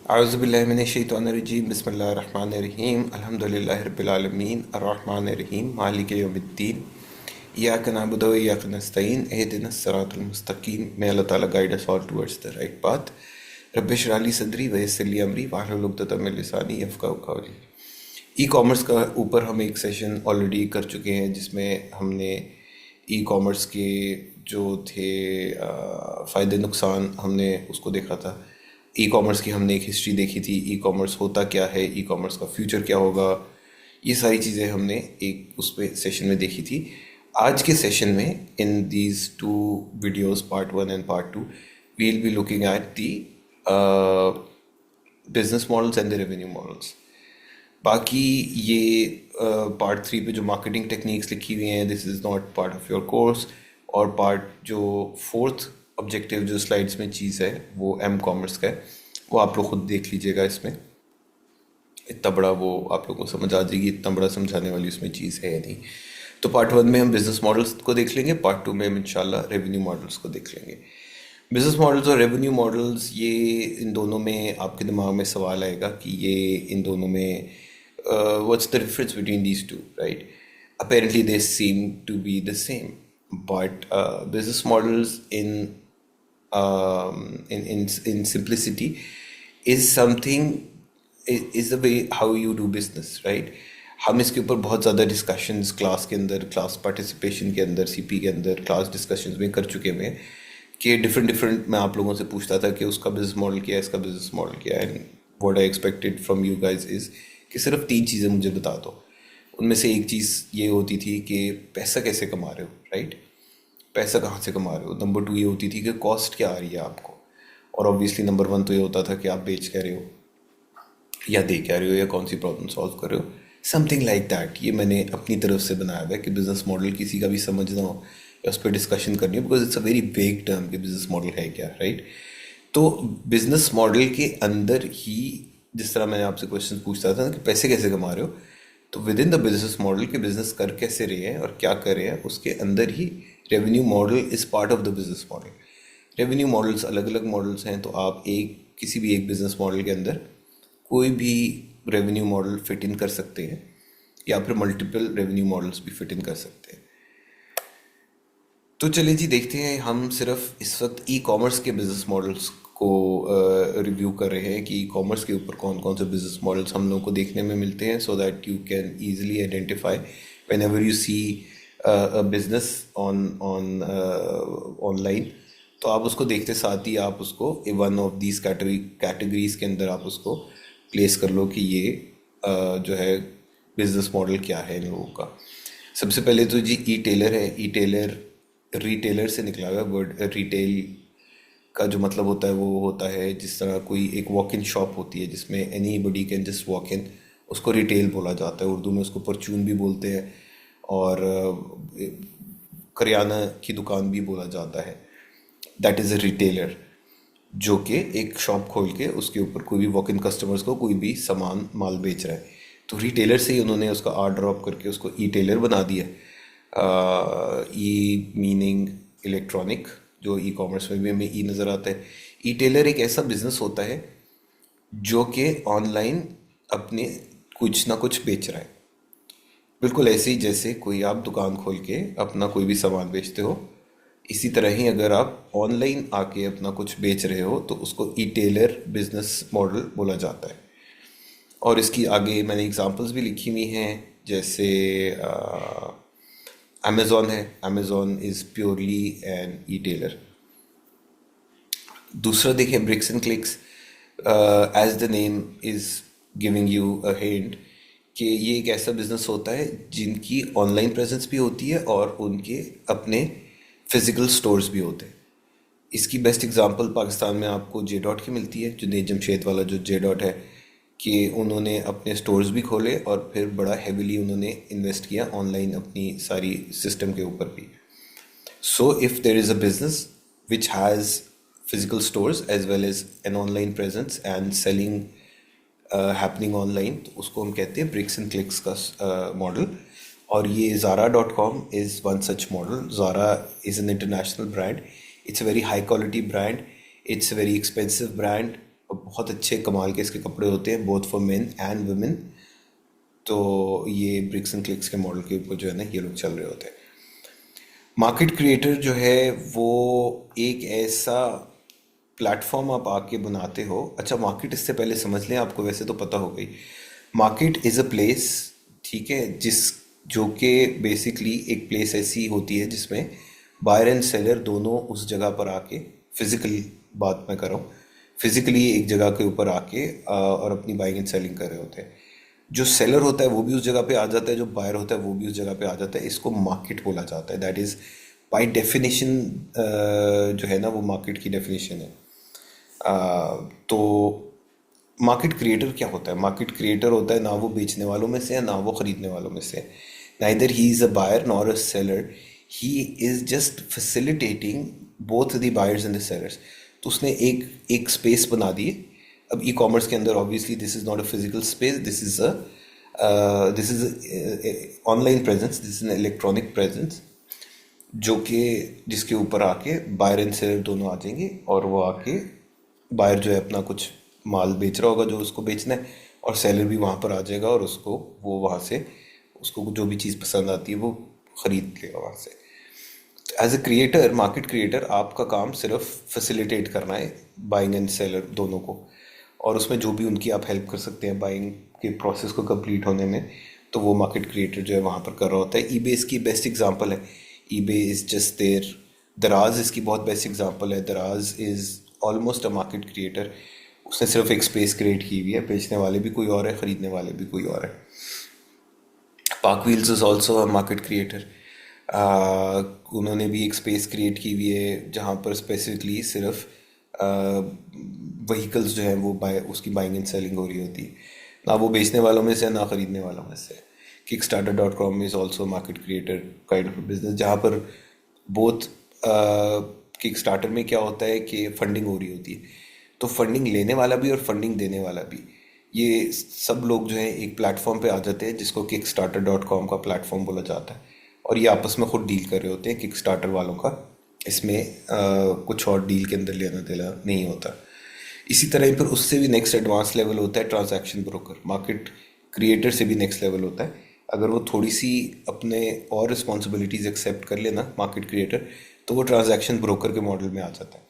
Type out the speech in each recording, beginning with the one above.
आउज़ुबिल्लाहिमिनश्शैतानिर्रजीम बिस्मिल्लाहिर्रहमानिर्रहीम अल्हम्दुलिल्लाहि रब्बिल आलमीन अर्रहमानिर्रहीम मालिकि यौमिद्दीन इय्याका नअबुदु व इय्याका नस्तईन इहदिनस सिरातल मुस्तकीम। May Allah Ta'ala guide us all towards the right path. Rabbi इश्रह ली सदरी व यस्सिर ली अमरी वाहलुल उक़दतम मिन लिसानी यफ़क़हू क़ौली। ई कॉमर्स का ऊपर हम एक सेशन ऑलरेडी कर चुके हैं जिसमें हमने ई कॉमर्स के जो थे फ़ायदे नुकसान हमने उसको देखा था। ई कॉमर्स की हमने एक हिस्ट्री देखी थी, ई कॉमर्स होता क्या है, ई कॉमर्स का फ्यूचर क्या होगा, ये सारी चीज़ें हमने एक उस पे सेशन में देखी थी। आज के सेशन में in these two videos part 1 and part 2 we will be looking at the business models and the revenue models. बाकी ये पार्ट 3 पे जो मार्केटिंग टेक्निक्स लिखी हुई हैं, this is not part of your course. और पार्ट जो फोर्थ ऑब्जेक्टिव जो स्लाइड्स में चीज़ है वो एम कॉमर्स का है, वो आप लोग खुद देख लीजिएगा। इसमें इतना बड़ा वो आप लोगों को समझ आ जाएगी, इतना बड़ा समझाने वाली उसमें चीज़ है नहीं। तो पार्ट 1 में हम बिजनेस मॉडल्स को देख लेंगे, पार्ट 2 में हम इंशाल्लाह रेवेन्यू मॉडल्स को देख लेंगे। बिजनेस मॉडल्स और रेवेन्यू मॉडल्स, ये इन दोनों में आपके दिमाग में सवाल आएगा कि ये इन दोनों में what's the difference between these two, right? Apparently they seem to be the same, but business models in simplicity is something, is the way how you do business, right? हम इसके ऊपर बहुत ज़्यादा डिस्कशंस क्लास के अंदर, class participation के अंदर, CP के अंदर, क्लास डिस्कशंस में कर चुके हैं कि डिफरेंट मैं आप लोगों से पूछता था कि उसका बिजनेस मॉडल क्या है, इसका बिजनेस मॉडल क्या है, and what I expected from you guys is कि सिर्फ 3 चीज़ें मुझे बता दो। उनमें से एक चीज़ ये होती थी कि पैसा कैसे कमा रहे हो, राइट? पैसा कहाँ से कमा रहे हो। नंबर 2 ये होती थी कि कॉस्ट क्या आ रही है आपको। और ऑब्वियसली नंबर 1 तो ये होता था कि आप बेच क्या रहे हो या दे क्या रहे हो या कौन सी प्रॉब्लम सॉल्व कर रहे हो, समथिंग लाइक दैट। ये मैंने अपनी तरफ से बनाया हुआ है कि बिजनेस मॉडल किसी का भी समझना हो या उस पर डिस्कशन करनी हो, because it's a very vague term कि बिजनेस मॉडल है क्या, राइट? तो बिजनेस मॉडल के अंदर ही, जिस तरह मैंने आपसे क्वेश्चन पूछता था कि पैसे कैसे कमा रहे हो, तो with in the business model के बिजनेस कर कैसे रहे हैं और क्या कर रहे हैं, उसके अंदर ही revenue model is part of the business model. Revenue models अलग अलग मॉडल्स हैं, तो आप किसी भी एक बिजनेस मॉडल के अंदर कोई भी रेवेन्यू मॉडल फिट इन कर सकते हैं या फिर मल्टीपल रेवेन्यू मॉडल्स भी फिट इन कर सकते हैं। तो चलिए जी देखते हैं। हम सिर्फ इस वक्त ई कॉमर्स के बिजनेस मॉडल्स को रिव्यू कर रहे हैं कि ई कॉमर्स के ऊपर कौन कौन से बिजनेस मॉडल्स हम लोगों को देखने में मिलते हैं, so that you can easily identify whenever you see a business online. तो आप उसको देखते साथ ही आप उसको वन ऑफ दीज कैटेगरीज के अंदर आप उसको प्लेस कर लो कि ये जो है बिजनेस मॉडल क्या है इन लोगों का। सबसे पहले तो जी ई टेलर है। ई टेलर रिटेलर से निकला हुआ वर्ड। रिटेल का जो मतलब होता है वो होता है जिस तरह कोई एक वॉक इन शॉप होती है जिसमें any buddy can just walk in, उसको रिटेल बोला जाता है। उर्दू में उसको परचून भी बोलते हैं और करियाना की दुकान भी बोला जाता है। दैट इज़ अ रिटेलर, जो कि एक शॉप खोल के उसके ऊपर कोई भी वॉक इन कस्टमर्स को कोई भी सामान माल बेच रहा है। तो रिटेलर से ही उन्होंने उसका आर ड्रॉप करके उसको ई टेलर बना दिया। ई मीनिंग इलेक्ट्रॉनिक, जो ई कॉमर्स में भी हमें ई नज़र आता है। ई टेलर एक ऐसा बिजनेस होता है जो कि ऑनलाइन अपने कुछ ना कुछ बेच रहा है, बिल्कुल ऐसे ही जैसे कोई आप दुकान खोल के अपना कोई भी सामान बेचते हो। इसी तरह ही अगर आप ऑनलाइन आके अपना कुछ बेच रहे हो तो उसको ई टेलर बिजनेस मॉडल बोला जाता है। और इसकी आगे मैंने एग्जांपल्स भी लिखी हुई हैं, जैसे अमेज़ॉन है। Amazon is purely an etailer. दूसरा देखें bricks and clicks. As the name is giving you a hint कि ये एक ऐसा बिजनेस होता है जिनकी ऑनलाइन प्रेजेंस भी होती है और उनके अपने फिजिकल स्टोर्स भी होते हैं। इसकी बेस्ट एग्जांपल पाकिस्तान में आपको जे डॉट की मिलती है, जुनैद जमशेद वाला जो जे डॉट है, कि उन्होंने अपने स्टोर्स भी खोले और फिर बड़ा हेविली उन्होंने इन्वेस्ट किया ऑनलाइन अपनी सारी सिस्टम के ऊपर भी। So if there is a business which has physical stores as well as an online presence and selling happening online, तो उसको हम कहते हैं ब्रिक्स एंड क्लिक्स का मॉडल। और ये Zara.com is one such model. Zara is an international brand. It's a very high quality brand. It's a very expensive brand. और बहुत अच्छे कमाल के इसके कपड़े होते हैं, both for main and women. तो ये ब्रिक्स एंड क्लिक्स के मॉडल के ऊपर जो है ना ये लोग चल रहे होते हैं। मार्केट क्रिएटर जो है वो एक ऐसा प्लेटफॉर्म आप आके बनाते हो। अच्छा, मार्केट इससे पहले समझ लें, आपको वैसे तो पता हो गई। मार्केट इज़ अ प्लेस, ठीक है, जो कि बेसिकली एक प्लेस ऐसी होती है जिसमें बायर एंड सेलर दोनों उस जगह पर आके, फिजिकली बात मैं कर रहा हूँ, फिजिकली एक जगह के ऊपर आके और अपनी बाइंग एंड सेलिंग कर रहे होते हैं। जो सेलर होता है वो भी उस जगह पे आ जाता है, जो बायर होता है वो भी उस जगह पे आ जाता है। इसको मार्केट बोला जाता है। दैट इज़ बाय डेफिनेशन जो है ना वो मार्केट की डेफिनेशन है। तो मार्केट क्रिएटर क्या होता है? मार्केट क्रिएटर होता है ना वो बेचने वालों में से है ना वो खरीदने वालों में से। Neither he is a buyer nor a seller, he is just facilitating both the buyers and the sellers. तो उसने एक एक स्पेस बना दी है। अब ई कॉमर्स के अंदर obviously this is not a physical space, this is online presence, this is an electronic presence, जो कि जिसके ऊपर आके बायर एंड सेलर दोनों आ जाएंगे, और वो आके बायर जो है अपना कुछ माल बेच रहा होगा जो उसको बेचना है, और सेलर भी वहाँ पर आ जाएगा और उसको वो वहाँ से उसको जो भी चीज़ पसंद आती है वो ख़रीद लेगा वहाँ से। As a creator, market creator, आपका काम सिर्फ फैसिलिटेट करना है बाइंग एंड सेलर दोनों को, और उसमें जो भी उनकी आप हेल्प कर सकते हैं बाइंग के प्रोसेस को कंप्लीट होने में, तो वो मार्केट क्रिएटर जो है वहाँ पर कर रहा होता है। ईबे इसकी बेस्ट एग्जांपल है। EBay is just there. Daraz इसकी बहुत बेस्ट एग्जांपल है। Daraz is almost a market creator. उसने सिर्फ एक स्पेस क्रिएट की हुई है, बेचने वाले भी कोई और है, ख़रीदने वाले भी कोई और है। Park wheels is also a market creator. उन्होंने भी एक स्पेस क्रिएट की हुई है जहाँ पर स्पेसिफिकली सिर्फ वहीकल्स जो हैं वो उसकी बाइंग एंड सेलिंग हो रही होती है। ना वो बेचने वालों में से ना ख़रीदने वालों में से। Kickstarter.com is also market creator kind of business, जहाँ पर बोथ किक स्टार्टर में क्या होता है कि फंडिंग हो रही होती है, तो फंडिंग लेने वाला भी और फंडिंग देने वाला भी, ये सब लोग जो है एक प्लेटफॉर्म पे आ जाते हैं जिसको Kickstarter.com का प्लेटफॉर्म बोला जाता है, और ये आपस में खुद डील कर रहे होते हैं। किक वालों का इसमें कुछ और डील के अंदर लेना देना नहीं होता। इसी तरह फिर उससे भी नेक्स्ट एडवांस लेवल होता है ट्रांजैक्शन ब्रोकर। मार्केट क्रिएटर से भी नेक्स्ट लेवल होता है। अगर वो थोड़ी सी अपने और रिस्पॉन्सिबिलिटीज एक्सेप्ट कर लेना मार्केट क्रिएटर, तो वो ट्रांजैक्शन ब्रोकर के मॉडल में आ जाता है।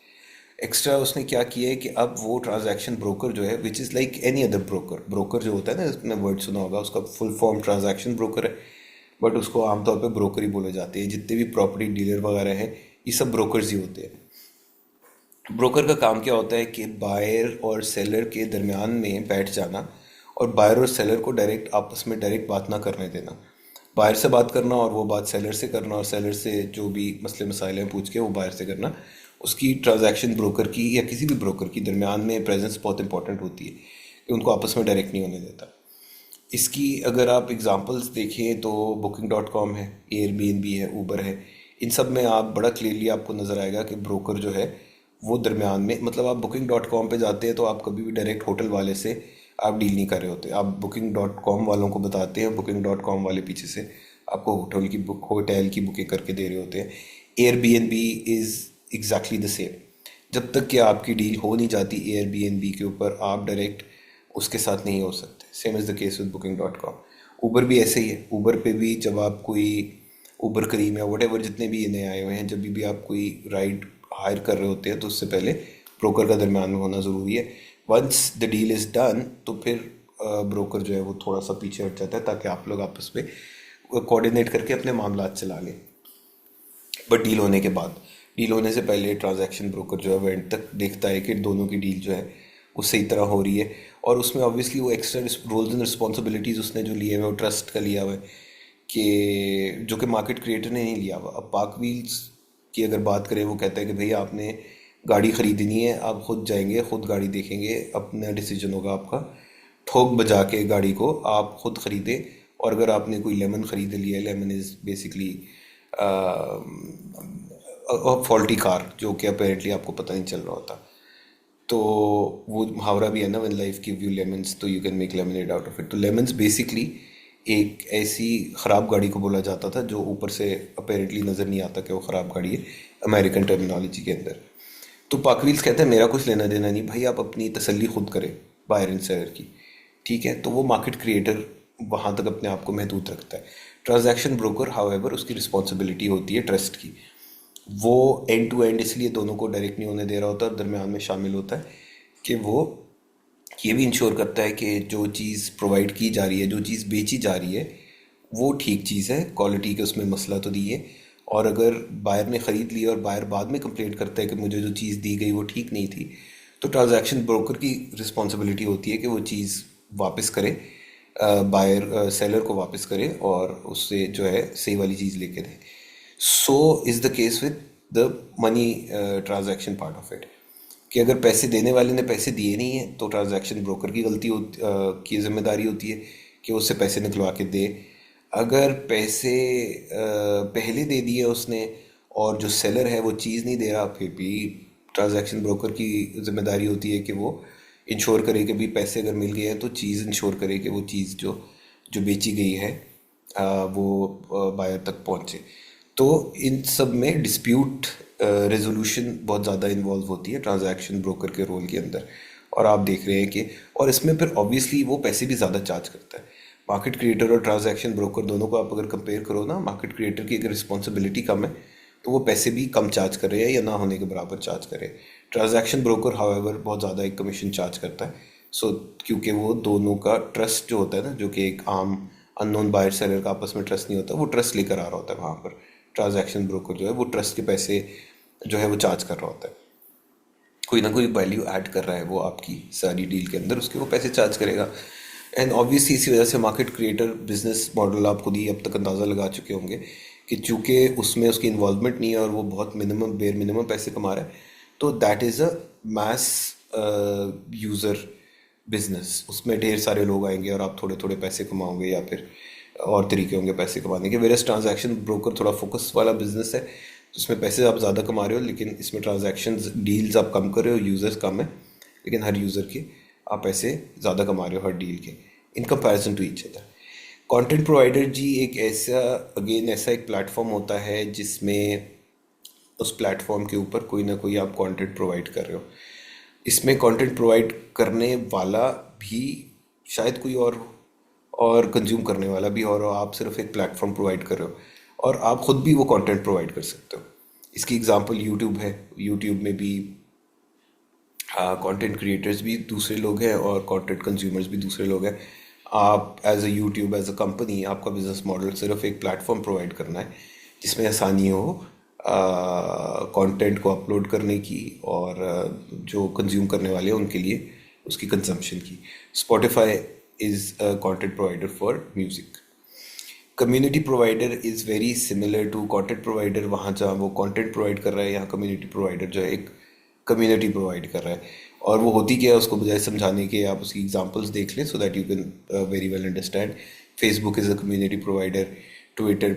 एक्स्ट्रा उसने क्या किया है कि अब वो ट्रांजैक्शन ब्रोकर जो है, which is like any other broker, broker जो होता है ना, उसने वर्ड सुना होगा, उसका फुल फॉर्म ट्रांजैक्शन ब्रोकर है, बट उसको आमतौर पे ब्रोकर ही बोले जाते हैं। जितने भी प्रॉपर्टी डीलर वगैरह हैं ये सब ब्रोकर्स ही होते हैं। ब्रोकर का काम क्या होता है कि बायर और सेलर के दरमियान में बैठ जाना, और बायर और सेलर को डायरेक्ट आपस में डायरेक्ट बात ना करने देना। बायर से बात करना और वो बात सेलर से करना, और सेलर से जो भी मसले मसाइल हैं पूछ के वो बायर से करना। उसकी ट्रांजैक्शन ब्रोकर की या किसी भी ब्रोकर की दरमियान में प्रेजेंस बहुत इंपॉर्टेंट होती है कि उनको आपस में डायरेक्ट नहीं होने देता। इसकी अगर आप एग्जांपल्स देखें तो Booking.com है, एयरबीएनबी है, ऊबर है। इन सब में आप बड़ा क्लियरली आपको नज़र आएगा कि ब्रोकर जो है वो दरमियान में, मतलब आप Booking.com पे जाते हैं तो आप कभी भी डायरेक्ट होटल वाले से आप डील नहीं कर रहे होते। आप Booking.com वालों को बताते हैं, Booking.com वाले पीछे से आपको होटल की बुकिंग करके दे रहे होते हैं। Airbnb is exactly the same. जब तक कि आपकी डील हो नहीं जाती एयरबीएनबी के ऊपर, आप डायरेक्ट उसके साथ नहीं हो सकते। Same is the case with Booking.com। Uber भी ऐसे ही है। ऊबर पे भी जब आप कोई ऊबर करीम या वट एवर जितने भी ये नए आए हुए हैं, जब भी आप कोई राइड हायर कर रहे होते हैं तो उससे पहले ब्रोकर का दरम्यान में होना ज़रूरी है। Once the deal is done तो फिर ब्रोकर जो है वो थोड़ा सा पीछे हट जाता है ताकि आप लोग आपस में कोऑर्डिनेट करके अपने मामला चला लें। बट डील होने से पहले ट्रांजैक्शन ब्रोकर जो है वो एंड तक देखता है कि दोनों की डील जो है वो सही तरह हो रही है। और उसमें ऑब्वियसली वो एक्स्ट्रा रोल्स एंड रिस्पॉन्सिबिलिटीज़ उसने जो लिए हुए हैं वो ट्रस्ट का लिया हुआ है, कि जो कि मार्केट क्रिएटर ने नहीं लिया हुआ। अब पार्क व्हील्स की अगर बात करें, वो कहता है कि भाई आपने गाड़ी ख़रीदनी है, आप खुद जाएंगे, खुद गाड़ी देखेंगे, अपना डिसीजन होगा आपका, ठोक बजा के गाड़ी को आप खुद ख़रीदें। और अगर आपने कोई लेमन ख़रीद लिया है, lemon is basically faulty car, जो कि अपेरेंटली आपको पता नहीं चल रहा होता। तो वो मुहावरा भी है ना, when life give you lemons तो you can make lemonade out of it. तो लेमन्स बेसिकली एक ऐसी ख़राब गाड़ी को बोला जाता था जो ऊपर से अपेरेंटली नज़र नहीं आता कि वो ख़राब गाड़ी है, अमेरिकन टर्मिनोलॉजी के अंदर। तो पाकवील्स कहते हैं मेरा कुछ लेना देना नहीं भाई, आप अपनी तसल्ली खुद करें बायर एंड सेलर की। ठीक है, तो वो मार्केट क्रिएटर वहाँ तक अपने आप को महदूद रखता है। ट्रांजैक्शन ब्रोकर हाउएवर उसकी रिस्पॉन्सिबिलिटी होती है ट्रस्ट की। वो एंड टू एंड इसलिए दोनों को डायरेक्ट नहीं होने दे रहा होता, दरमियान में शामिल होता है कि वो ये भी इंश्योर करता है कि जो चीज़ प्रोवाइड की जा रही है, जो चीज़ बेची जा रही है, वो ठीक चीज़ है, क्वालिटी के उसमें मसला तो नहीं है। और अगर बायर ने ख़रीद ली और बायर बाद में कंप्लेंट करता है कि मुझे जो चीज़ दी गई वो ठीक नहीं थी, तो ट्रांजैक्शन ब्रोकर की रिस्पॉन्सिबिलिटी होती है कि वो चीज़ वापस करे, बायर सेलर को वापस करे और उससे जो है सही वाली चीज़ लेके दे। So is the case with the money transaction part of it, कि अगर पैसे देने वाले ने पैसे दिए नहीं है तो ट्रांजैक्शन ब्रोकर की की जिम्मेदारी होती है कि उससे पैसे निकलवा के दे। अगर पैसे पहले दे दिए उसने और जो सेलर है वो चीज़ नहीं दे रहा, फिर भी ट्रांजैक्शन ब्रोकर की जिम्मेदारी होती है कि वो इंश्योर करे कि भी पैसे अगर मिल गए हैं तो चीज़ इंश्योर करे कि वो चीज़ जो जो बेची गई है वो बायर तक पहुंचे। तो इन सब में डिस्प्यूट रेजोल्यूशन बहुत ज़्यादा इन्वॉल्व होती है ट्रांजैक्शन ब्रोकर के रोल के अंदर। और आप देख रहे हैं कि और इसमें फिर ऑब्वियसली वो पैसे भी ज़्यादा चार्ज करता है। मार्केट क्रिएटर और ट्रांजैक्शन ब्रोकर दोनों को आप अगर कंपेयर करो ना, मार्केट क्रिएटर की अगर रिस्पॉन्सिबिलिटी कम है तो वो पैसे भी कम चार्ज कर रहे हैं या ना होने के बराबर चार्ज कर रहे हैं। ट्रांजैक्शन ब्रोकर हाउएवर बहुत ज़्यादा एक कमीशन चार्ज करता है। सो क्योंकि वो दोनों का ट्रस्ट जो होता है ना, जो कि एक आम अननोन बायर सेलर का आपस में ट्रस्ट नहीं होता, वो ट्रस्ट लेकर आ रहा होता है वहाँ पर। ट्रांजैक्शन ब्रोकर जो है वो ट्रस्ट के पैसे जो है वो चार्ज कर रहा होता है, कोई ना कोई वैल्यू ऐड कर रहा है वो आपकी सारी डील के अंदर, उसके वो पैसे चार्ज करेगा। एंड ऑब्वियसली इसी वजह से मार्केट क्रिएटर बिजनेस मॉडल आप खुद ही अब तक अंदाज़ा लगा चुके होंगे कि चूंकि उसमें उसकी इन्वॉल्वमेंट नहीं है और वो बहुत मिनिमम बेर मिनिमम पैसे कमा रहा है, तो that is a mass user business. उसमें ढेर सारे लोग आएंगे और आप थोड़े थोड़े पैसे कमाओगे या फिर और तरीके होंगे पैसे कमाने के। वेरियस ट्रांजैक्शन ब्रोकर थोड़ा फोकस वाला बिजनेस है, जिसमें पैसे आप ज़्यादा कमा रहे हो, लेकिन इसमें ट्रांजैक्शंस डील्स आप कम कर रहे हो, यूज़र्स कम है, लेकिन हर यूज़र के आप पैसे ज़्यादा कमा रहे हो हर डील के in comparison to each other. Content provider जी एक ऐसा अगेन ऐसा एक प्लेटफॉर्म होता है जिसमें उस प्लेटफॉर्म के ऊपर कोई ना कोई आप कंटेंट प्रोवाइड कर रहे हो। इसमें कंटेंट प्रोवाइड करने वाला भी शायद कोई और कंज्यूम करने वाला भी, और आप सिर्फ एक प्लेटफॉर्म प्रोवाइड कर रहे हो और आप खुद भी वो कंटेंट प्रोवाइड कर सकते हो। इसकी एग्जांपल यूट्यूब है। यूट्यूब में भी कंटेंट क्रिएटर्स भी दूसरे लोग हैं और कंटेंट कंज्यूमर्स भी दूसरे लोग हैं। आप as a YouTube as a company, आपका बिजनेस मॉडल सिर्फ एक प्लेटफॉर्म प्रोवाइड करना है जिसमें आसानी हो कंटेंट को अपलोड करने की और जो कंज्यूम करने वाले हैं उनके लिए उसकी कंजम्पशन की। Spotify is a content provider for music. Community provider is very similar to content provider. वहाँ जहाँ वो कंटेंट प्रोवाइड कर रहा है, यहाँ कम्युनिटी प्रोवाइडर जो है एक कम्युनिटी प्रोवाइड कर रहा है। और वो होती क्या है उसको बजाय समझाने के आप उसकी एग्जांपल्स देख लें so that you can very well understand. Facebook is a community provider, Twitter,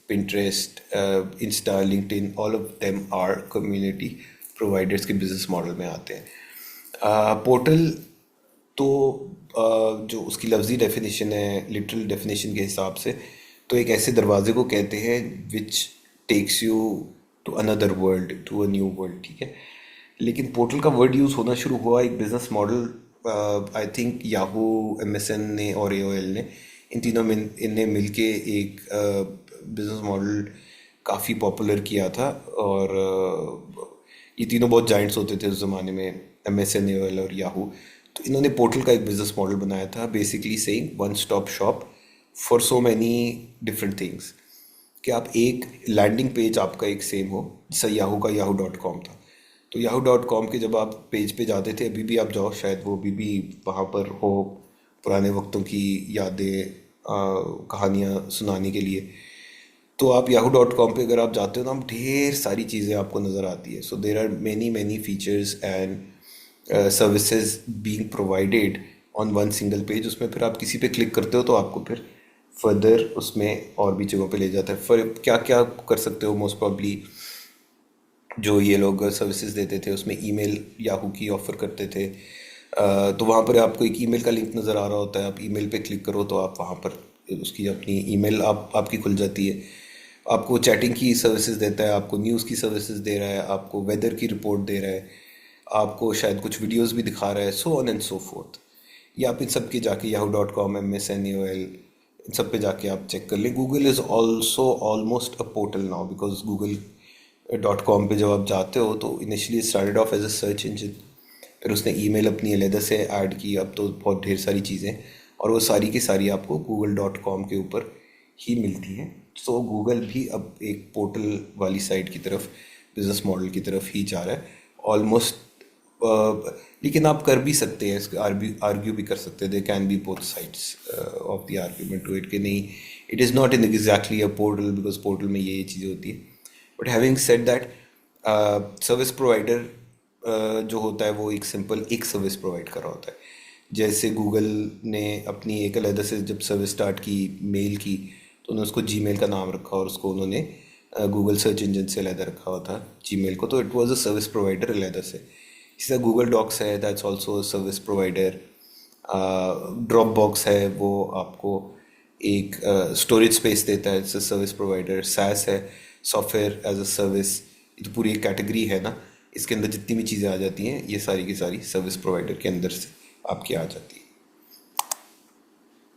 Pinterest, Insta, LinkedIn, all of them are community providers के बिजनेस मॉडल में आते हैं। पोर्टल तो जो उसकी लफ्ज़ी डेफिनेशन है, लिटरल डेफिनेशन के हिसाब से तो एक ऐसे दरवाजे को कहते हैं which takes you to another world, to a new world. ठीक है, लेकिन पोर्टल का वर्ड यूज़ होना शुरू हुआ एक business model, I think Yahoo, MSN ने और एओएल ने, इन तीनों में इनने मिलके एक बिजनेस मॉडल काफ़ी पॉपुलर किया था। और ये तीनों बहुत जाइंट्स होते थे उस ज़माने में, एमएसएन, एओएल और याहू। तो इन्होंने पोर्टल का एक बिजनेस मॉडल बनाया था, basically saying one stop shop for so many different things, कि आप एक लैंडिंग पेज आपका एक सेम हो, जैसा याहू का yahoo.com था। तो yahoo.com के जब आप पेज पे जाते थे, अभी भी आप जाओ शायद वो अभी भी वहाँ पर हो, पुराने वक्तों की यादें कहानियाँ सुनाने के लिए। तो आप yahoo.com पे अगर आप जाते हो ना, आप ढेर सारी चीज़ें आपको नज़र आती है। So there are many many features and services being provided on one single page. उसमें फिर आप किसी पे क्लिक करते हो तो आपको फिर फर्दर उसमें और भी जगहों पे ले जाता है। फिर क्या क्या कर सकते हो, मोस्ट प्रॉब्ली जो ये लोग सर्विसेज देते थे उसमें ईमेल याहू की ऑफ़र करते थे। तो वहाँ पर आपको एक ईमेल का लिंक नज़र आ रहा होता है, आप ईमेल पे क्लिक करो तो आप वहाँ पर उसकी अपनी ईमेल आपकी खुल जाती है। आपको चैटिंग की सर्विसेज देता है, आपको न्यूज़ की सर्विसेज दे रहा है, आपको वेदर की रिपोर्ट दे रहा है, आपको शायद कुछ वीडियोस भी दिखा रहा है, so on and so fourth. या आप इन सब के जाके yahoo.com, MSN, इन सब पे जाके आप चेक कर लें। Google is also almost a portal now, because गूगल.com पे जब आप जाते हो तो initially started off as a search engine, फिर उसने ईमेल अपनी अलहदा से ऐड की, अब तो बहुत ढेर सारी चीज़ें, और वो सारी की सारी आपको गूगल.com के ऊपर ही मिलती हैं। सो गूगल भी अब एक पोर्टल वाली साइड की तरफ, बिजनेस मॉडल की तरफ ही जा रहा है ऑलमोस्ट। लेकिन आप कर भी सकते हैं, इसके आर्ग्यू भी कर सकते हैं, they can be both sides of the argument to it, कि नहीं it is not in exactly a portal, because portal में ये चीज़ें होती है। But having said that, service provider जो होता है वो एक सिंपल एक सर्विस प्रोवाइड कर रहा होता है। जैसे गूगल ने अपनी एक अलहदा से जब सर्विस स्टार्ट की मेल की, तो उन्होंने उसको जीमेल का नाम रखा, और उसको उन्होंने गूगल सर्च इंजन से अलहदा रखा हुआ था जीमेल को, तो it was a service provider अलहदा से। इसी तरह गूगल डॉक्स है, that's also a service provider. Dropbox है, वो आपको एक स्टोरेज स्पेस देता है, it's a service provider. SaaS है, सॉफ्टवेयर एज अ सर्विस। ये तो पूरी एक कैटेगरी है ना, इसके अंदर जितनी भी चीज़ें आ जाती हैं ये सारी की सारी सर्विस प्रोवाइडर के अंदर से आपकी आ जाती है।